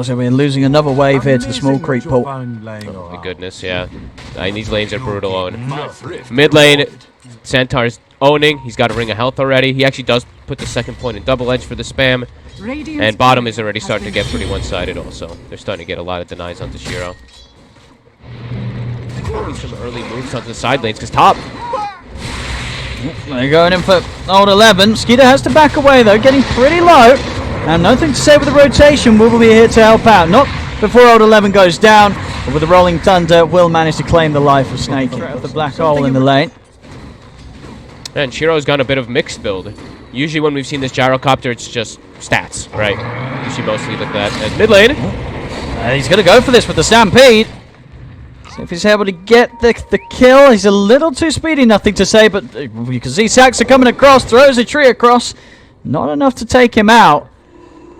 So we're losing another wave here to the small creep pool. Oh my goodness, yeah. These lanes are brutal on. Mid lane, Centaur's owning. He's got a ring of health already. He actually does put the second point in double edge for the spam. And bottom is already starting to get pretty one-sided also. They're starting to get a lot of denies onto Shiro. Probably some early moves onto the side lanes because top. They're going in for old 11. Skeeter has to back away though, getting pretty low. And nothing to say with the rotation. Will be here to help out. Not before old 11 goes down. But with the rolling thunder, will manage to claim the life of Snake with the black hole in the lane. And Shiro's got a bit of mixed build. Usually when we've seen this gyrocopter, it's just stats, right? Usually mostly like that. And mid lane. He's going to go for this with the Stampede. See if he's able to get the kill. He's a little too speedy, nothing to say, but you can see Saxa coming across, throws a tree across. Not enough to take him out.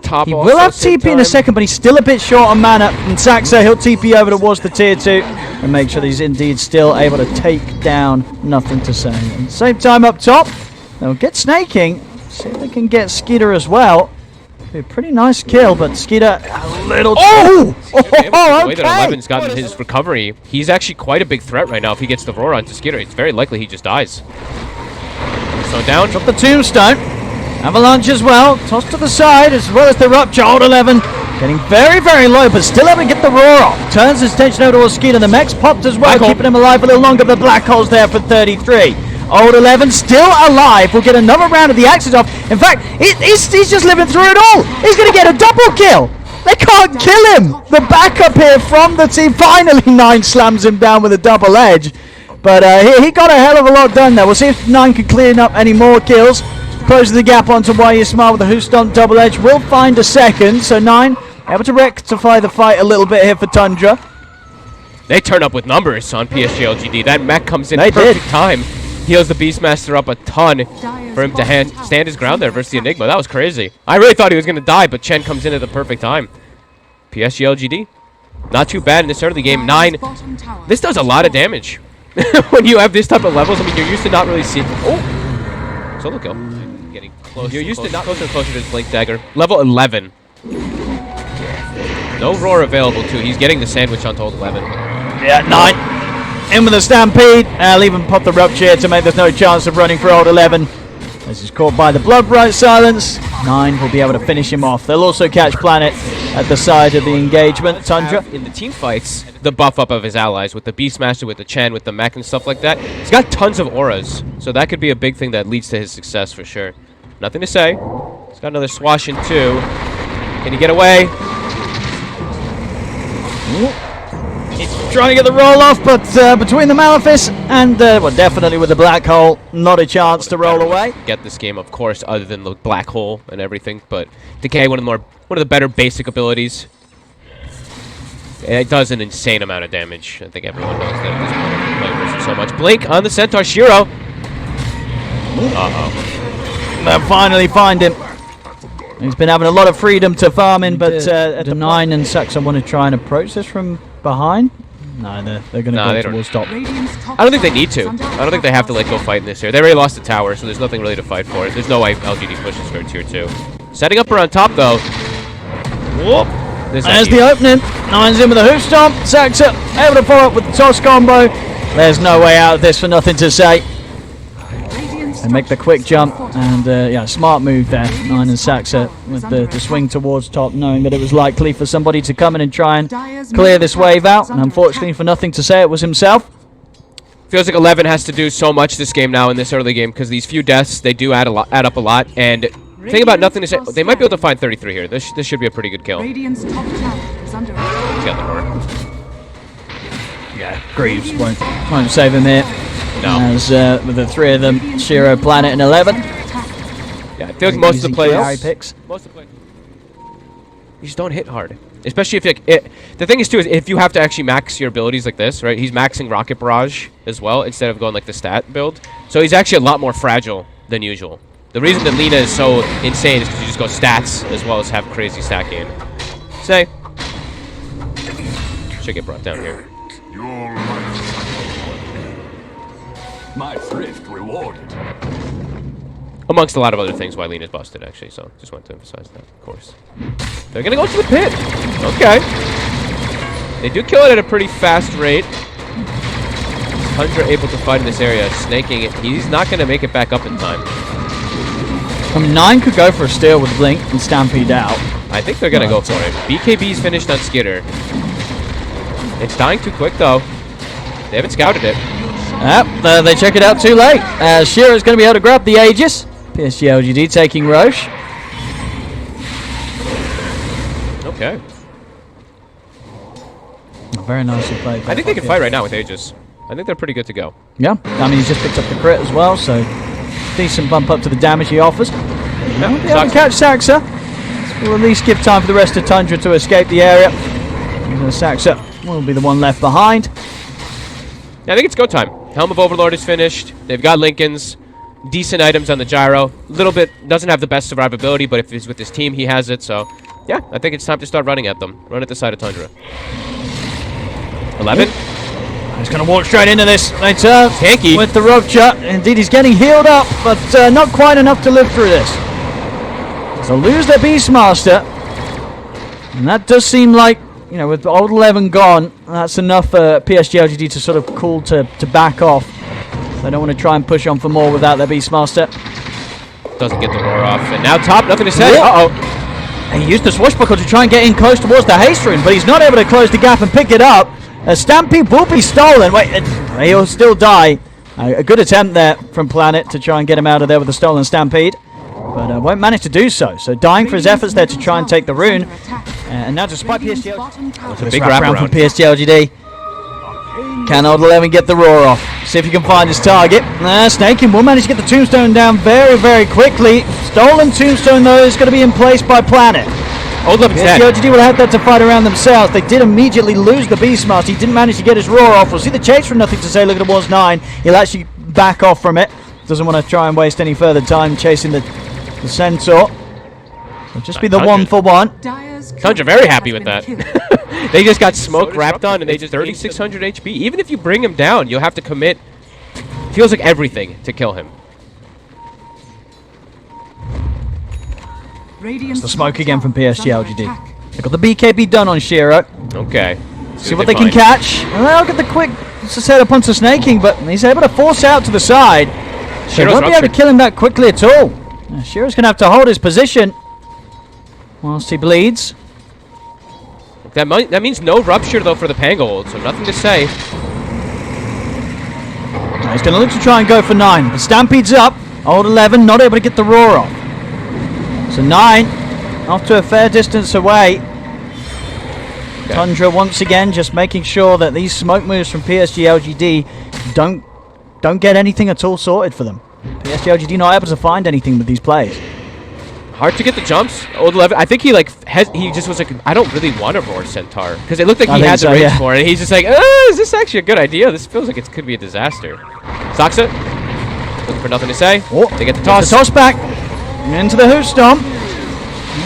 Top he will have TP in a second, but he's still a bit short on mana. And Saxa, he'll TP over towards the tier 2 and make sure that he's indeed still able to take down, nothing to say. And same time up top, they'll get snaking. See if they can get Skeeter as well. Be a pretty nice kill, but Skeeter a little... Oh! The way that 11's gotten his recovery, he's actually quite a big threat right now. If he gets the roar onto Skeeter, it's very likely he just dies. So down. Drop the tombstone. Avalanche as well. Toss to the side as well as the rupture. Old 11 getting very, very low, but still able to get the roar off. Turns his attention over towards Skeeter. The mech's popped as well, keeping him alive a little longer. The black hole's there for 33. Old 11 still alive. We'll get another round of the axes off. In fact, he's just living through it all. He's going to get a double kill. They can't kill him. The backup here from the team. Finally, 9 slams him down with a double edge. But he got a hell of a lot done there. We'll see if 9 can clean up any more kills. Closing the gap onto Why You Smile with the Who Stomp double edge. Will find a second. So 9 able to rectify the fight a little bit here for Tundra. They turn up with numbers on PSG LGD. That mech comes in perfect time. Heals the Beastmaster up a ton for him to stand his ground there versus the Enigma. That was crazy. I really thought he was going to die, but Chen comes in at the perfect time. PSG LGD, not too bad in the start of the game. 9. This does a lot of damage. When you have this type of levels, I mean, you're used to not really seeing... Oh! Solo kill. Getting close. You're used to not closer and closer to his Blink Dagger. Level 11. No roar available, too. He's getting the sandwich onto old 11. Yeah, 9. In with the Stampede. I'll even pop the rupture to make there's no chance of running for old 11. As he's caught by the Blood Bright Silence. 9 will be able to finish him off. They'll also catch Planet at the side of the engagement. Tundra. In the team fights, the buff up of his allies with the Beastmaster, with the Chen, with the mech and stuff like that. He's got tons of auras. So that could be a big thing that leads to his success for sure. Nothing to say. He's got another swash in 2. Can he get away? He's trying to get the roll off, but between the Malefice and, well, definitely with the Black Hole, not a chance to roll away. Get this game, of course, other than the Black Hole and everything, but Decay, one of the better basic abilities. It does an insane amount of damage. I think everyone knows that at this point. Playing versus so much. Blink on the Centaur. Shiro. They'll finally find him. He's been having a lot of freedom to farm in, but at the 9 and Saxa want to try and approach this from behind. No, they're going to go towards top. I don't think they need to. I don't think they have to go fight in this here. They already lost the tower, so there's nothing really to fight for. There's no way LGD pushes for tier 2. Setting up around top, though. Whoop. There's the opening. 9's in with a hoof stomp. Saxa able to follow up with the toss combo. There's no way out of this for nothing to say. And make the quick jump, and yeah, smart move there. 9 and Saxa with the swing towards top, knowing that it was likely for somebody to come in and try and clear this wave out. And unfortunately, for nothing to say, it was himself. Feels like 11 has to do so much this game now in this early game, because these few deaths, they do add up a lot. And think about nothing to say. They might be able to find 33 here. This should be a pretty good kill. He's got the roar. Yeah, Greaves won't save him here. No. As with the 3 of them, Shiro, Planet, and 11. Yeah, I feel like most of the players. You just don't hit hard. Especially if the thing is, too, is if you have to actually max your abilities like this, right? He's maxing Rocket Barrage as well, instead of going like the stat build. So he's actually a lot more fragile than usual. The reason that Lina is so insane is because you just go stats as well as have crazy stat gain. Say. Should get brought down here. My thrift rewarded. Amongst a lot of other things why Lean is busted, actually. So just wanted to emphasize that, of course. They're going to go to the pit. Okay. They do kill it at a pretty fast rate. Tundra able to fight in this area, snaking it. He's not going to make it back up in time. 9 could go for a steal with Blink and Stampede out. I think they're going to go for it. BKB's finished on Skitter. It's dying too quick, though. They haven't scouted it. Yep, they check it out too late. Shearer's going to be able to grab the Aegis. PSG LGD taking Roche. Okay. Very nicely played. I think they can fight right now with Aegis. I think they're pretty good to go. Yeah, I mean, he's just picked up the crit as well, so decent bump up to the damage he offers. Able to catch Saxa. Will at least give time for the rest of Tundra to escape the area. Saxa will be the one left behind. Yeah, I think it's go time. Helm of Overlord is finished. They've got Lincolns. Decent items on the gyro. A little bit, doesn't have the best survivability, but if he's with his team, he has it. So, yeah, I think it's time to start running at them. Run at the side of Tundra. 11. He's going to walk straight into this later. Tanky. With the rupture. Indeed, he's getting healed up, but not quite enough to live through this. So lose their Beastmaster. And that does seem like, you know, with old 11 gone, that's enough for PSG LGD to sort of call to back off. They don't want to try and push on for more without their Beastmaster. Doesn't get the roar off. And now top, nothing to say. Uh-oh. He used the swashbuckle to try and get in close towards the haste rune, but he's not able to close the gap and pick it up. Stampede will be stolen. Wait, he'll still die. A good attempt there from Planet to try and get him out of there with the stolen Stampede, but won't manage to do so. So dying for his efforts there to try and take the rune. And now despite PSG LGD, That's a big wraparound from PSG LGD. Can old 11 get the roar off? See if he can find his target. Snaking will manage to get the tombstone down very, very quickly. Stolen tombstone, though, is going to be in place by Planet. Old 11's dead. PSG will have that to fight around themselves. They did immediately lose the Beastmaster. He didn't manage to get his roar off. We'll see the chase from nothing to say. Look at the Wars 9. He'll actually back off from it. Doesn't want to try and waste any further time chasing the Centaur. It'll just be the 1-for-1. Tundra very happy with that. They just got smoke wrapped on and they just 3,600 HP. Even if you bring him down, you'll have to commit, feels like everything to kill him. It's the smoke again from PSG LGD. They've got the BKB done on Shiro. Okay. See what they can catch. And they'll get the quick setup onto Snaking, but he's able to force out to the side. They won't be able to kill him that quickly at all. Shiro's going to have to hold his position whilst he bleeds. That means no rupture, though, for the Pangold, so nothing to say. He's going to look to try and go for 9, but Stampede's up. Old 11 not able to get the roar off. So 9 off to a fair distance away. Okay. Tundra once again just making sure that these smoke moves from PSG LGD don't get anything at all sorted for them. PSG LGD not able to find anything with these plays. Hard to get the jumps. Old 11, I think he he just was like, I don't really want to roar Centaur because it looked like he had the range for it. And he's just like, is this actually a good idea? This feels like it could be a disaster. Saxa, looking for nothing to say. Oh, they get the toss. The toss back into the hoof stomp.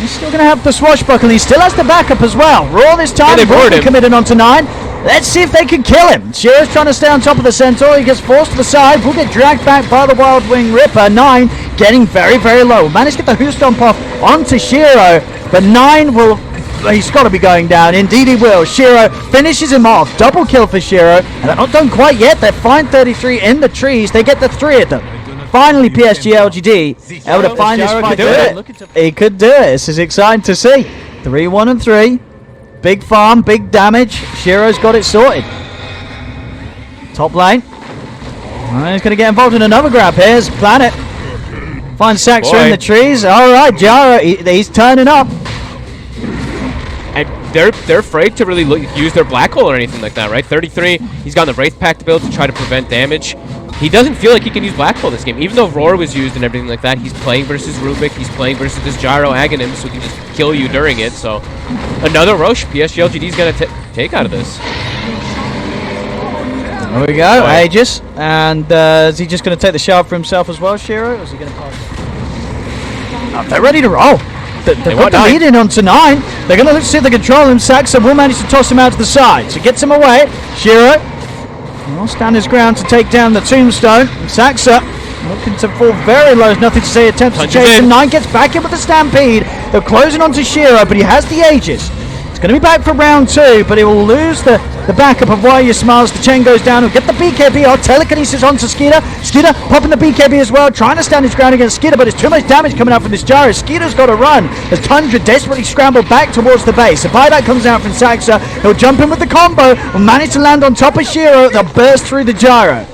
He's still going to have the swashbuckle. He still has the backup as well. Roar this time. They've roared him. Committed onto 9. Let's see if they can kill him. Shiro's trying to stay on top of the Centaur. He gets forced to the side. Will get dragged back by the Wild Wing Ripper. 9 getting very, very low. Managed to get the hoof stomp off onto Shiro. But 9 will... He's got to be going down. Indeed he will. Shiro finishes him off. Double kill for Shiro. And they're not done quite yet. They're fine 33 in the trees. They get the 3 of them. Finally, PSG LGD able to find his fight. He could do it. This is exciting to see. 3-1 and 3. Big farm, big damage. Shiro's got it sorted. Top lane. He's going to get involved in another grab. Here's Planet. Finds Saxa in the trees. All right, Jaro, he's turning up. And they're afraid to really use their black hole or anything like that, right? 33. He's got the Wraith Pact build to try to prevent damage. He doesn't feel like he can use black hole this game. Even though Roar was used and everything like that, he's playing versus Rubik. He's playing versus this Gyro Aghanim, so he can just kill you during it. So another Roche PSG LGD's going to take out of this. There we go, Aegis. And is he just going to take the shard for himself as well, Shiro? Or is he going to pass? They're ready to roll. They've got the lead in onto 9. They're going to see if they control him. Saxa will manage to toss him out to the side. So gets him away. Shiro will stand his ground to take down the tombstone. Saxa looking to fall very low. There's nothing to say. Attempts to chase him. 9 gets back in with the Stampede. They're closing onto Shiro, but he has the Aegis. It's going to be back for round 2, but he will lose the backup of Why You Smiles. The chain goes down. He'll get the BKB. Telekinesis onto Skeeter. Skeeter popping the BKB as well, trying to stand his ground against Skeeter, but it's too much damage coming out from this gyro. Skeeter's got to run as Tundra desperately scrambled back towards the base. If buyback comes out from Saxa, he'll jump in with the combo. Will manage to land on top of Shiro. They'll burst through the gyro.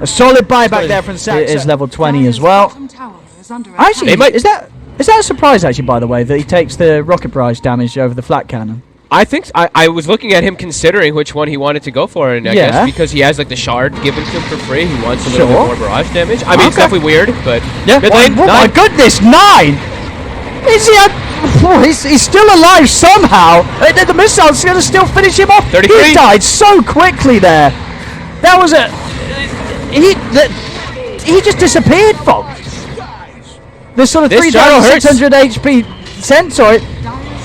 A solid buyback there from Saxa. It is level 20 as well. Actually, is that a surprise, actually, by the way, that he takes the rocket barrage damage over the flat cannon? I think I was looking at him considering which one he wanted to go for, and I guess because he has like the shard given to him for free, he wants a little bit more barrage damage. I mean, it's definitely weird, but yeah. Mid lane, oh my goodness, 9! Is he? He's still alive somehow. The missile's going to still finish him off. 33. He died so quickly there. That was he just disappeared, folks. This sort of 3,600 HP Centaur.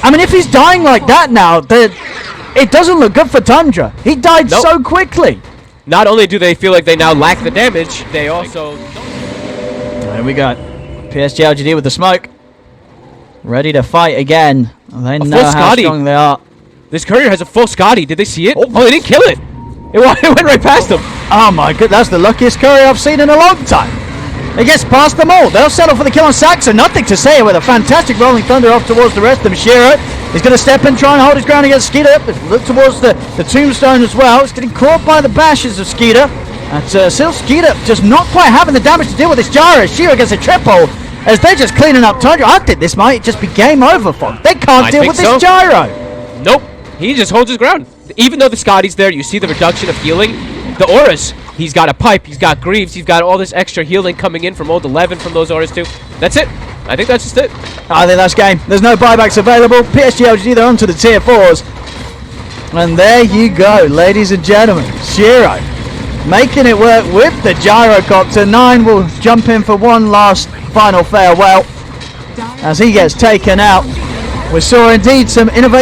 I mean, if he's dying like that now, it doesn't look good for Tundra. He died so quickly. Not only do they feel like they now lack the damage, they also... There we go. PSG LGD with the smoke. Ready to fight again. They know how strong they are. This courier has a full Scotty. Did they see it? Oh, they didn't kill it. It went right past them. Oh my god, that's the luckiest courier I've seen in a long time. It gets past them all. They'll settle for the kill on Saxa. Nothing to say with a fantastic rolling thunder off towards the rest of them. Shiro is going to step in, try and hold his ground against Skeeter. Look towards the tombstone as well. He's getting caught by the bashes of Skeeter. And still Skeeter just not quite having the damage to deal with this gyro. Shiro gets a triple as they're just cleaning up Tundra. I think this might just be game over for them. They can't deal with this gyro. Nope. He just holds his ground. Even though the Scotty's there, you see the reduction of healing. The auras. He's got a pipe, he's got Greaves, he's got all this extra healing coming in from old 11 from those auras too. That's it. I think that's just it. I think that's game. There's no buybacks available. PSG LGD, they're onto the tier 4s. And there you go, ladies and gentlemen. Shiro making it work with the gyrocopter. 9 will jump in for one last final farewell as he gets taken out. We saw indeed some innovation.